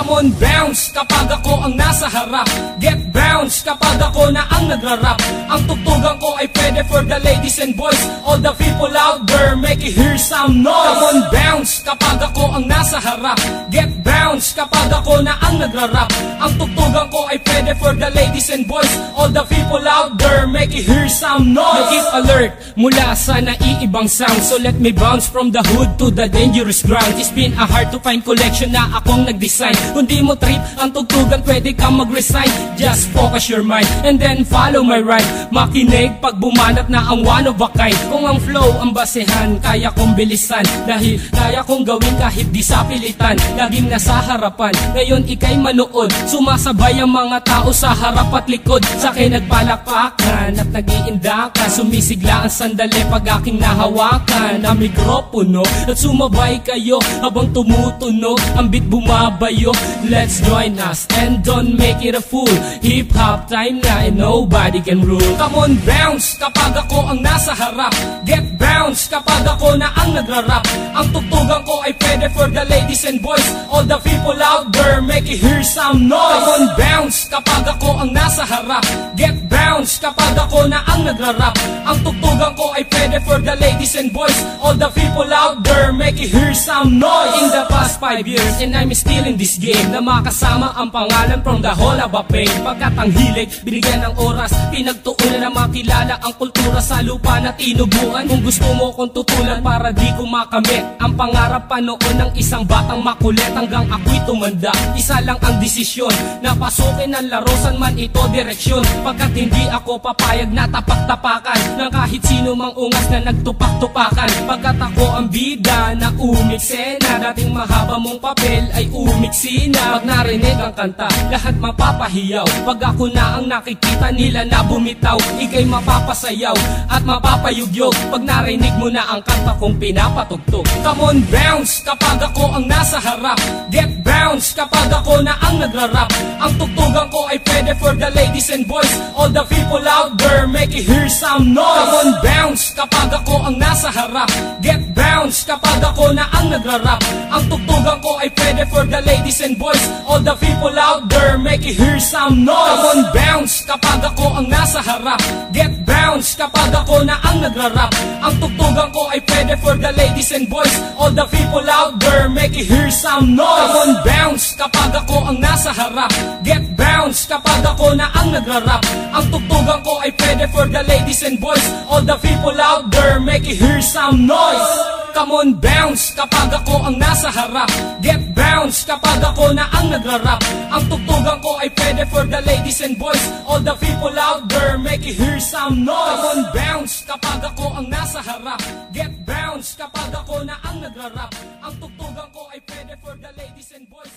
Come on, bounce kapag ako ang nasa harap. Get bounce kapag ako na ang nagrarap. Ang tugtugan ko ay pwede for the ladies and boys. All the people out there, make it hear some noise. Come on, bounce kapag ako ang nasa harap. Get bounce kapag ako na ang nagrarap. Ang tugtugan ko ay pwede for the ladies and boys. All the people out there, make it hear some noise. Keep alert mula sa naiibang sound. So let me bounce from the hood to the dangerous ground. It's been a hard to find collection na akong nag-design. Kung di mo trip ang tugtugan, pwede kang mag-resign. Just focus your mind and then follow my rhyme. Makinig pag bumanat na ang one of a kind. Kung ang flow ang basehan, kaya kong bilisan. Dahil kaya kong gawin kahit di sa pilitan. Laging nasa harapan, ngayon ikay manood. Sumasabay ang mga tao sa harap at likod. Sa akin nagpalakpakan at nag-iindakan. Sumisigla ang sandali pag aking nahawakan ang mikropono. At sumabay kayo habang tumutunog ang beat bumabayo. Let's join us and don't make it a fool. Hip-hop time na and nobody can rule. Come on, bounce kapag ako ang nasa harap. Get bounce kapag ako na ang nagrarap. Ang tugtugan ko ay pwede for the ladies and boys. All the people out there, make it hear some noise. Come on, bounce kapag ako ang nasa harap. Get bounce kapag ako na ang nagrarap. Ang tugtugan ko ay pwede for the ladies and boys. All the people out there, make it hear some noise. In the past 5 years and I'm still in this game, na makasama ang pangalan from the whole of a pain. Pagkat ang hilig, binigyan ng oras, pinagtuunan na makilala ang kultura sa lupa na tinubuan. Kung gusto mo kong tutulan para di ko makamit ang pangarap pa noon ng isang batang makulit. Hanggang ako'y tumanda, isa lang ang desisyon, na pasukin ang laro san man ito direksyon. Pagkat hindi ako papayag na tapak-tapakan ng kahit sino mang ungas na nagtupak-tupakan. Pagkat ako ang bida na umiksena, dating mahaba mong papel ay umiksi na. Pag narinig ang kanta, lahat mapapahiyaw. Pag ako na ang nakikita nila na bumitaw, ikay mapapasayaw at mapapayugyog pag narinig mo na ang kanta kong pinapatugtog. Come on, bounce kapag ako ang nasa harap. Get bounce kapag ako na ang nagrarap. Ang tugtugan ko ay pwede for the ladies and boys. All the people out there, make it hear some noise. Come on, bounce kapag ako ang nasa harap. Get bounce kapag ako na ang nagrarap. Ang tugtugan ko ay pwede for the ladies and boys. All the people out there, make it hear some noise. Come on, bounce kapag ako ang nasa harap. Get bounce kapag ako na ang nagrarap. Ang tugtugan ko ay pwede for the ladies and boys. All the people out there, make it hear some noise. Come on, bounce kapag ako ang nasa harap. Get bounce kapag ako na ang nagrarap. Ang tugtugan ko ay pwede for the ladies and boys. All the people out there, make it hear some noise. Come on, bounce kapag ako ang nasa harap. Get bounce kapag ako na ang nagrarap. Ang tugtugan ko ay pwede for the ladies and boys. All the people out there, make it hear some noise. Come on, bounce kapag ako ang nasa harap. Get bounce kapag ako na ang nagrarap. Ang tugtugan ko ay pwede for the ladies and boys.